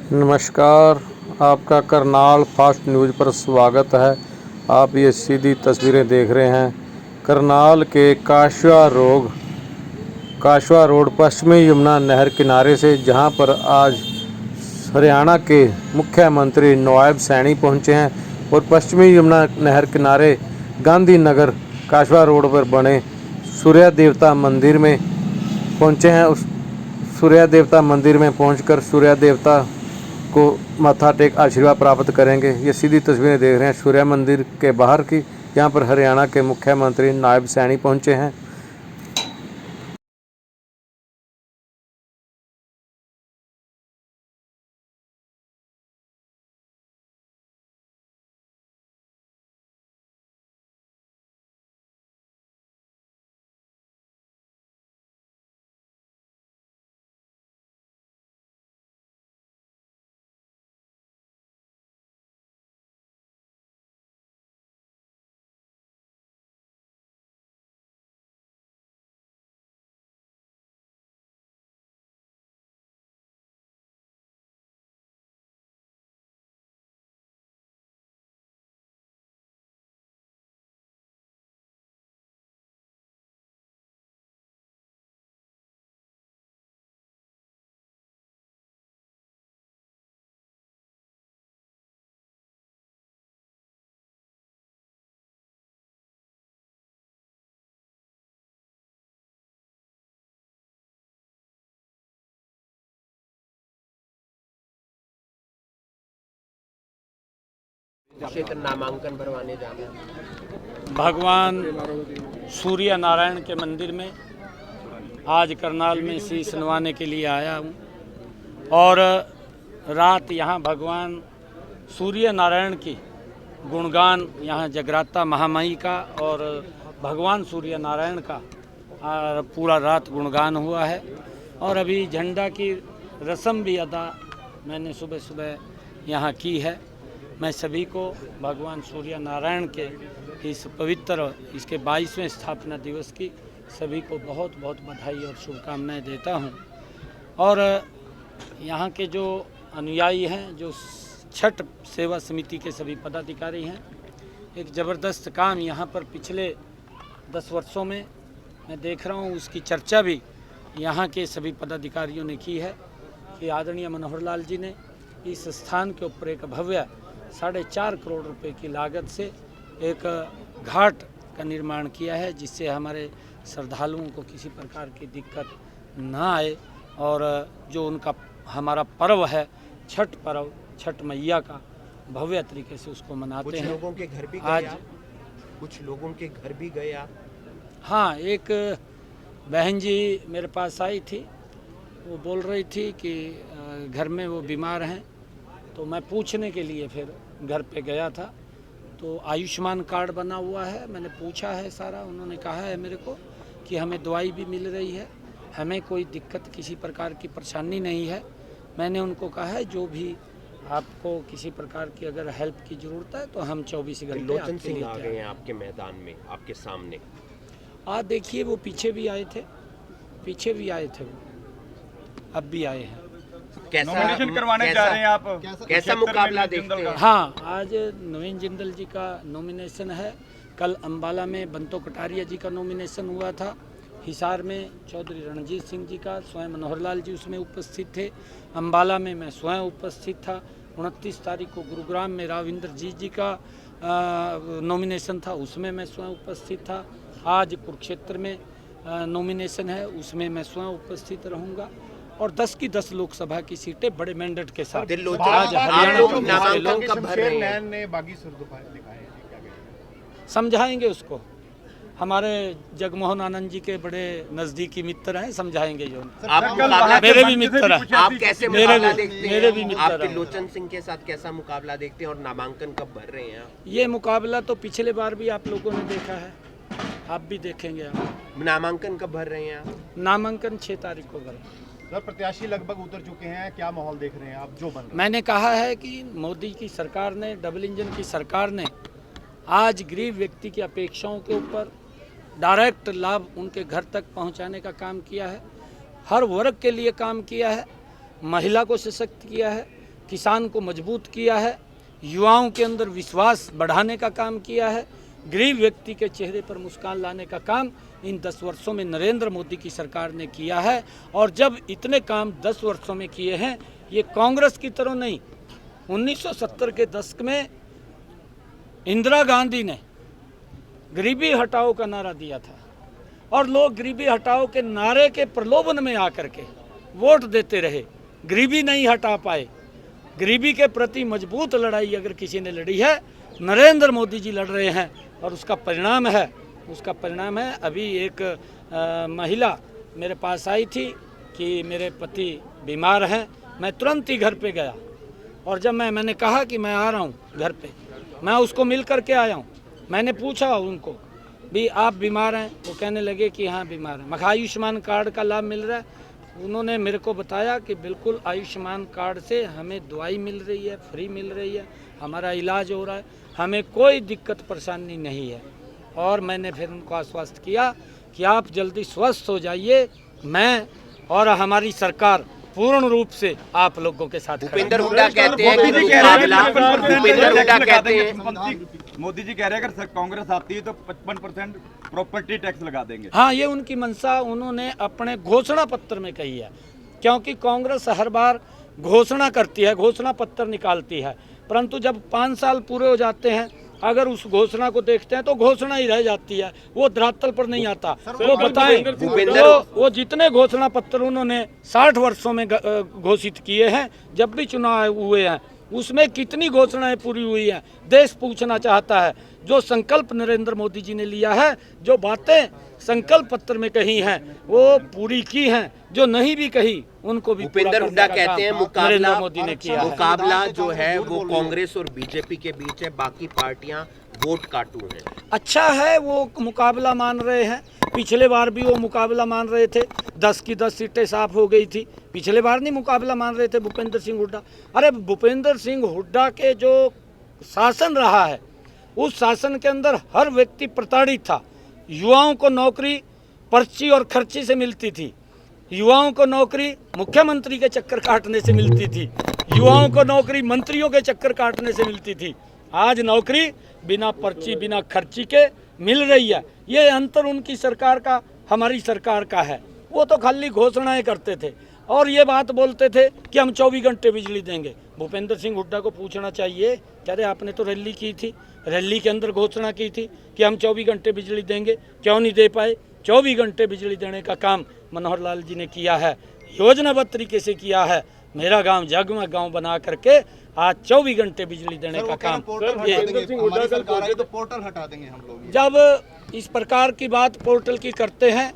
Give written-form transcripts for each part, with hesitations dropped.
नमस्कार, आपका Karnal fast news पर स्वागत है। आप ये सीधी तस्वीरें देख रहे हैं करनाल के काशवा रोड पश्चिमी यमुना नहर किनारे से, जहां पर आज हरियाणा के मुख्यमंत्री नवाब सैनी पहुंचे हैं और पश्चिमी यमुना नहर किनारे गांधी नगर काशवा रोड पर बने सूर्य देवता मंदिर में पहुंचे हैं। उस सूर्य देवता मंदिर में पहुंचकर सूर्य देवता को माथा टेक आशीर्वाद प्राप्त करेंगे। ये सीधी तस्वीरें देख रहे हैं सूर्य मंदिर के बाहर की, यहाँ पर हरियाणा के मुख्यमंत्री नायब सैनी पहुंचे हैं। क्षेत्र नामांकन भरवाने जाना। भगवान सूर्य नारायण के मंदिर में आज करनाल में शीश नवाने के लिए आया हूँ और रात यहाँ भगवान सूर्य नारायण की गुणगान यहाँ जगराता महामाई का और भगवान सूर्य नारायण का पूरा रात गुणगान हुआ है। और अभी झंडा की रस्म भी अदा मैंने सुबह सुबह यहाँ की है। मैं सभी को भगवान सूर्य नारायण के इस पवित्र इसके 22वें स्थापना दिवस की सभी को बहुत बहुत बधाई और शुभकामनाएं देता हूं। और यहाँ के जो अनुयायी हैं, जो छठ सेवा समिति के सभी पदाधिकारी हैं, एक ज़बरदस्त काम यहाँ पर पिछले 10 वर्षों में मैं देख रहा हूँ। उसकी चर्चा भी यहाँ के सभी पदाधिकारियों ने की है कि आदरणीय मनोहर लाल जी ने इस स्थान के ऊपर एक भव्य 4.5 करोड़ रुपए की लागत से एक घाट का निर्माण किया है, जिससे हमारे श्रद्धालुओं को किसी प्रकार की दिक्कत ना आए। और जो उनका हमारा पर्व है छठ पर्व, छठ मैया का भव्य तरीके से उसको मनाते हैं। लोगों के घर भी आज कुछ लोगों के घर भी गया। हाँ, एक बहन जी मेरे पास आई थी, वो बोल रही थी कि घर में वो बीमार हैं, तो मैं पूछने के लिए फिर घर पे गया था। तो आयुष्मान कार्ड बना हुआ है, मैंने पूछा है सारा। उन्होंने कहा है मेरे को कि हमें दवाई भी मिल रही है, हमें कोई दिक्कत किसी प्रकार की परेशानी नहीं है। मैंने उनको कहा है जो भी आपको किसी प्रकार की अगर हेल्प की ज़रूरत है तो हम 24 घंटे लोचन सिंह आ गए हैं आपके मैदान में, आपके सामने। आज देखिए वो पीछे भी आए थे वो, अब भी आए हैं। कैसा नॉमिनेशन करवाने जा रहे हैं आप? कैसा मुकाबला देखते हैं? हाँ, आज नवीन जिंदल जी का नॉमिनेशन है। कल अंबाला में बंतो कटारिया जी का नॉमिनेशन हुआ था। हिसार में चौधरी रणजीत सिंह जी का, स्वयं मनोहर लाल जी उसमें उपस्थित थे। अंबाला में मैं स्वयं उपस्थित था। 29 तारीख को गुरुग्राम में राविंदर जी का नॉमिनेशन था, उसमें मैं स्वयं उपस्थित था। आज कुरुक्षेत्र में नॉमिनेशन है, उसमें मैं स्वयं उपस्थित रहूँगा। और 10 की 10 लोकसभा की सीटें बड़े मैंडेट के साथ आज हरियाणा समझाएंगे उसको। हमारे जगमोहन आनंद जी के बड़े नज़दीकी मित्र हैं, समझाएंगे जो मेरे भी मित्र हैं। आप कैसे मुकाबला देखते हैं? मेरे भी मित्र आपके हैं। लोचन सिंह के साथ कैसा मुकाबला देखते हैं और नामांकन कब भर रहे हैं? ये मुकाबला तो पिछले बार भी आप लोगों ने देखा है, आप भी देखेंगे। आप नामांकन कब भर रहे हैं आप? नामांकन 6 तारीख को भरें। सर, प्रत्याशी लगभग उतर चुके हैं, क्या माहौल देख रहे हैं आप जो बन रहा है? मैंने कहा है कि मोदी की सरकार ने, डबल इंजन की सरकार ने आज गरीब व्यक्ति की अपेक्षाओं के ऊपर डायरेक्ट लाभ उनके घर तक पहुंचाने का काम किया है। हर वर्ग के लिए काम किया है, महिला को सशक्त किया है, किसान को मजबूत किया है, युवाओं के अंदर विश्वास बढ़ाने का काम किया है, गरीब व्यक्ति के चेहरे पर मुस्कान लाने का काम इन 10 वर्षों में नरेंद्र मोदी की सरकार ने किया है। और जब इतने काम 10 वर्षों में किए हैं, ये कांग्रेस की तरह नहीं, 1970 के दशक में इंदिरा गांधी ने गरीबी हटाओ का नारा दिया था और लोग गरीबी हटाओ के नारे के प्रलोभन में आकर के वोट देते रहे, गरीबी नहीं हटा पाए। गरीबी के प्रति मजबूत लड़ाई अगर किसी ने लड़ी है, नरेंद्र मोदी जी लड़ रहे हैं और उसका परिणाम है अभी एक महिला मेरे पास आई थी कि मेरे पति बीमार हैं। मैं तुरंत ही घर पे गया और जब मैंने कहा कि मैं आ रहा हूँ घर पे, मैं उसको मिल कर के आया हूँ। मैंने पूछा उनको भी आप बीमार हैं? वो कहने लगे कि हाँ बीमार हैं। मगर आयुष्मान कार्ड का लाभ मिल रहा है? उन्होंने मेरे को बताया कि बिल्कुल आयुष्मान कार्ड से हमें दवाई मिल रही है, फ्री मिल रही है, हमारा इलाज हो रहा है, हमें कोई दिक्कत परेशानी नहीं है। और मैंने फिर उनको आश्वस्त किया कि आप जल्दी स्वस्थ हो जाइए, मैं और हमारी सरकार पूर्ण रूप से आप लोगों के साथ भूपेंद्र हुड्डा कहते हैं कि भूपेंद्र हुड्डा कहते हैं, मोदी जी कह रहे हैं अगर कांग्रेस आती है तो 55% प्रॉपर्टी टैक्स लगा देंगे। हाँ, ये उनकी मंशा उन्होंने अपने घोषणा पत्र में कही है, क्योंकि कांग्रेस हर बार घोषणा करती है, घोषणा पत्र निकालती है, परंतु जब 5 साल पूरे हो जाते हैं, अगर उस घोषणा को देखते हैं तो घोषणा ही रह जाती है, वो धरातल पर नहीं आता। वो बताएं, वो जितने घोषणा पत्र उन्होंने 60 वर्षों में घोषित किए हैं, जब भी चुनाव हुए हैं, उसमें कितनी घोषणाएं पूरी हुई हैं? देश पूछना चाहता है। जो संकल्प नरेंद्र मोदी जी ने लिया है, जो बातें संकल्प पत्र में कही हैं, वो पूरी की हैं, जो नहीं भी कही उनको भी भूपेंद्र हुड्डा कहते हैं नरेंद्र मोदी ने किया है। मुकाबला जो है वो कांग्रेस और बीजेपी के बीच है, बाकी पार्टियां वोट काटू हैं। अच्छा है, वो मुकाबला मान रहे हैं। पिछले बार भी वो मुकाबला मान रहे थे, 10 की 10 सीटें साफ हो गई थी। पिछले बार नहीं मुकाबला मान रहे थे भूपेंद्र सिंह हुड्डा। अरे भूपेंद्र सिंह हुड्डा के जो शासन रहा है, उस शासन के अंदर हर व्यक्ति प्रताड़ित था। युवाओं को नौकरी पर्ची और खर्ची से मिलती थी, युवाओं को नौकरी मुख्यमंत्री के चक्कर काटने से मिलती थी, युवाओं को नौकरी मंत्रियों के चक्कर काटने से मिलती थी। आज नौकरी बिना पर्ची बिना खर्ची के मिल रही है। ये अंतर उनकी सरकार का हमारी सरकार का है। वो तो खाली घोषणाएं करते थे और ये बात बोलते थे कि हम 24 घंटे बिजली देंगे। भूपेंद्र सिंह हुड्डा को पूछना चाहिए, कह रहे आपने तो रैली की थी, रैली के अंदर घोषणा की थी कि हम 24 घंटे बिजली देंगे, क्यों नहीं दे पाए? 24 घंटे बिजली देने का काम मनोहर लाल जी ने किया है, योजनाबद्ध तरीके से किया है। मेरा गांव जगमग गांव बना करके आज 24 घंटे बिजली देने का काम। तो पोर्टल हटा देंगे हम लोग। जब इस प्रकार की बात पोर्टल की करते हैं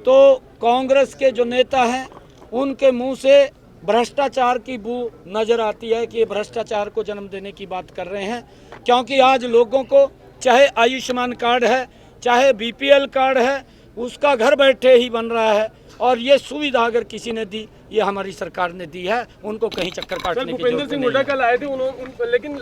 तो कांग्रेस के जो नेता हैं उनके मुंह से भ्रष्टाचार की बू नजर आती है कि ये भ्रष्टाचार को जन्म देने की बात कर रहे हैं। क्योंकि आज लोगों को चाहे आयुष्मान कार्ड है, चाहे बीपीएल कार्ड है, उसका घर बैठे ही बन रहा है। और ये सुविधा अगर किसी ने दी, ये हमारी सरकार ने दी है, उनको कहीं चक्कर काटने की जरूरत नहीं है। कल आए थे, लेकिन